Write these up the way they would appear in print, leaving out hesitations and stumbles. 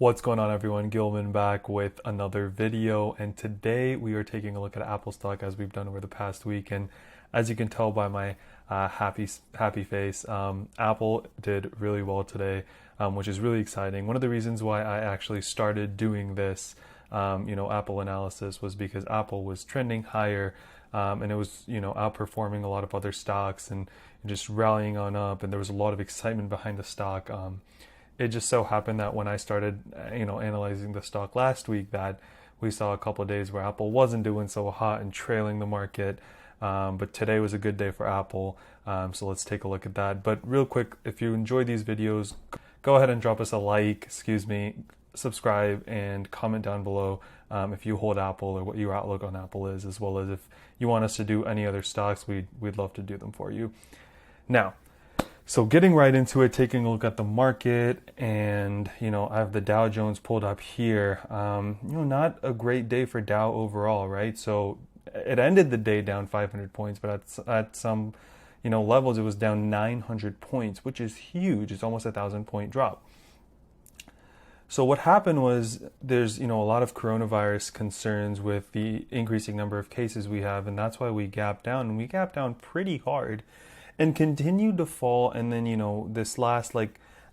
What's going on, everyone? Gilman back with another video, and today we are taking a look at Apple stock as we've done over the past week. And as you can tell by my happy face, Apple did really well today, which is really exciting. One of the reasons why I actually started doing this, Apple analysis, was because Apple was trending higher, and it was outperforming a lot of other stocks and just rallying on up, and there was a lot of excitement behind the stock. It just so happened that when I started, analyzing the stock last week, that we saw a couple of days where Apple wasn't doing so hot and trailing the market. But today was a good day for Apple. So let's take a look at that. But real quick, if you enjoy these videos, go ahead and drop us a like, subscribe, and comment down below if you hold Apple or what your outlook on Apple is, as well as if you want us to do any other stocks, we'd love to do them for you. Now, so getting right into it, taking a look at the market, and I have the Dow Jones pulled up here. Not a great day for Dow overall, right? So it ended the day down 500 points, but at some levels it was down 900 points, which is huge. It's almost 1,000-point drop. So what happened was there's a lot of coronavirus concerns with the increasing number of cases we have, and that's why we gapped down, and we gapped down pretty hard and continued to fall. And then, this last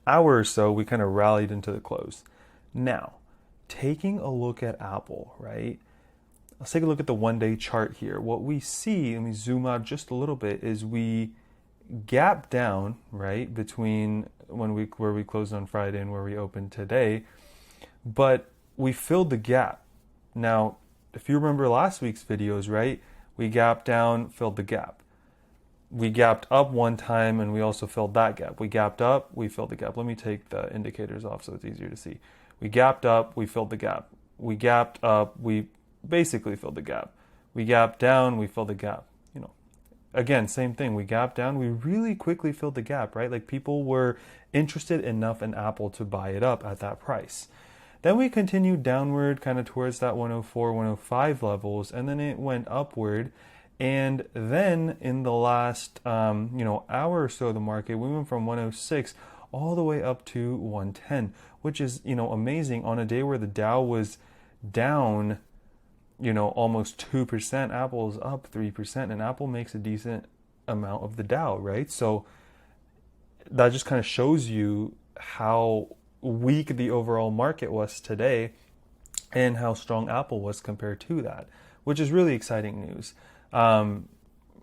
hour or so, we kind of rallied into the close. Now, taking a look at Apple, right? Let's take a look at the one-day chart here. What we see, let me zoom out just a little bit, is we gap down, right, between where we closed on Friday and where we opened today, but we filled the gap. Now, if you remember last week's videos, right, we gapped down, filled the gap. We gapped up one time and we also filled that gap. We gapped up, we filled the gap. Let me take the indicators off so it's easier to see. We gapped up, we filled the gap. We gapped up, we basically filled the gap. We gapped down, we filled the gap. Again, same thing. We gapped down, we really quickly filled the gap, right? Like, people were interested enough in Apple to buy it up at that price. Then we continued downward kind of towards that 104, 105 levels, and then it went upward. And then in the last hour or so of the market, we went from 106 all the way up to 110, which is amazing on a day where the Dow was down almost 2%. Apple is up 3%, and Apple makes a decent amount of the Dow, right? So that just kind of shows you how weak the overall market was today and how strong Apple was compared to that, which is really exciting news.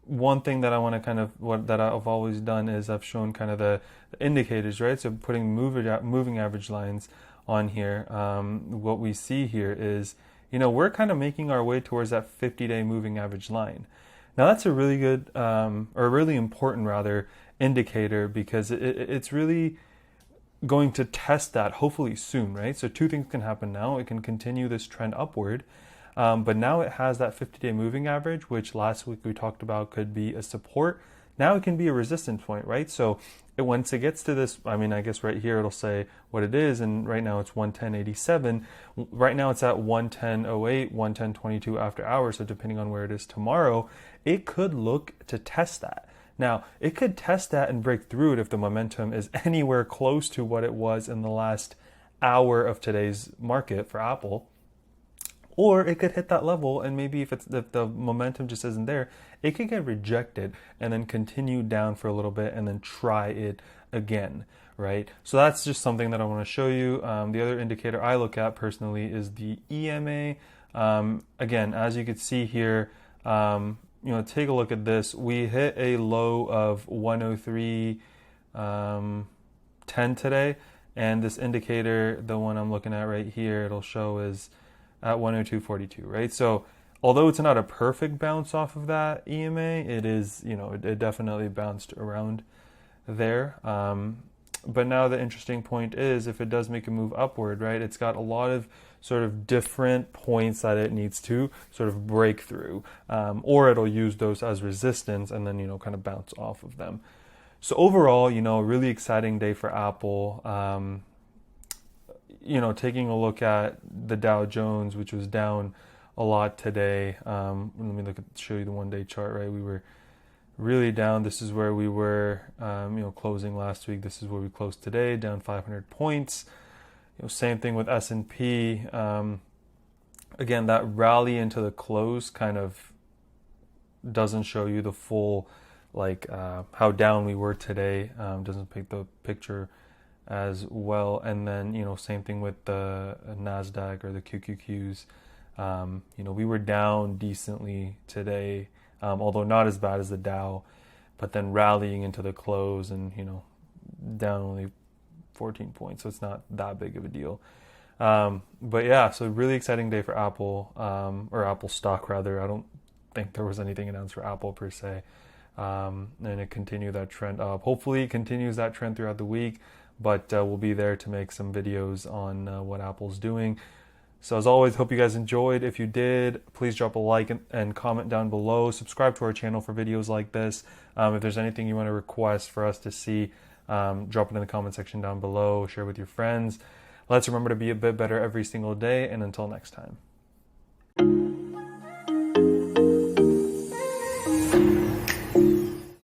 One thing that I want to that I've always done is I've shown kind of the indicators, right? So putting moving average lines on here. What we see here is, we're kind of making our way towards that 50-day moving average line. Now that's a really good, or really important rather, indicator, because it's really going to test that hopefully soon, right? So two things can happen now. It can continue this trend upward. But now it has that 50-day moving average, which last week we talked about could be a support. Now it can be a resistance point, right? So once it gets to this, I guess right here it'll say what it is, and right now it's 110.87. Right now it's at 110.08, 110.22 after hours, so depending on where it is tomorrow, it could look to test that. Now, it could test that and break through it if the momentum is anywhere close to what it was in the last hour of today's market for Apple. Or it could hit that level, and maybe if the momentum just isn't there, it could get rejected and then continue down for a little bit and then try it again, right? So that's just something that I want to show you. The other indicator I look at personally is the EMA. Again, as you can see here, take a look at this. We hit a low of 103.10 today, and this indicator, the one I'm looking at right here, it'll show is at 102.42, right? So although it's not a perfect bounce off of that EMA, it is, it definitely bounced around there. But now the interesting point is, if it does make a move upward, right, it's got a lot of sort of different points that it needs to sort of break through, or it'll use those as resistance and then, kind of bounce off of them. So overall, really exciting day for Apple. Taking a look at the Dow Jones, which was down a lot today. Let me show you the one-day chart, right? We were really down. This is where we were, closing last week. This is where we closed today, down 500 points. Same thing with S&P. Again, that rally into the close kind of doesn't show you the full, like how down we were today. Doesn't paint the picture as well. And then same thing with the Nasdaq or the QQQs. We were down decently today, although not as bad as the Dow, but then rallying into the close and down only 14 points, so it's not that big of a deal. But yeah, so really exciting day for Apple, or Apple stock rather. I don't think there was anything announced for Apple per se. And it continued that trend up. Hopefully it continues that trend throughout the week, but we'll be there to make some videos on what Apple's doing. So as always, hope you guys enjoyed. If you did, please drop a like and comment down below. Subscribe to our channel for videos like this. If there's anything you want to request for us to see, drop it in the comment section down below. Share with your friends. Let's remember to be a bit better every single day. And until next time.